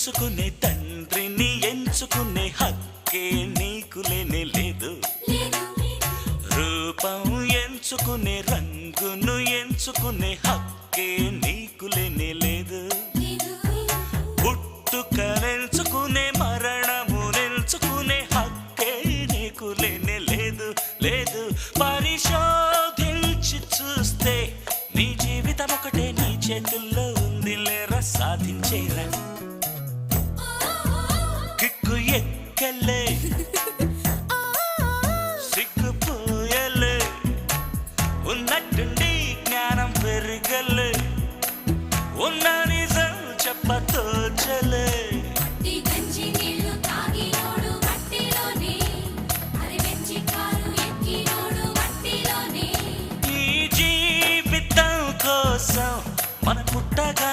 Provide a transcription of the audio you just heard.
పెంచుకునే తండ్రిని ఎంచుకునే హక్కే నీకు లేనే లేదు. రూపం ఎంచుకునే రంగును ఎంచుకునే హక్కే నీకు లేనే లేదు. పుట్టుకనెంచుకునే మరణము నెంచుకునే హక్కే నీకు లేనే లేదు. లేదు పరిశోధించి చూస్తే నీ జీవితం ఒకటే నీ చేతుల్లో ఉంది లేరా సాధించేరా. కిక్కు ఎక్కలే సిగ్గుపోయలే ఉన్నట్టుండి జ్ఞానం పెరగలే ఉన్న నిజం చెప్పతోచలే. ఈ జీవితం కోసం మన పుట్టగా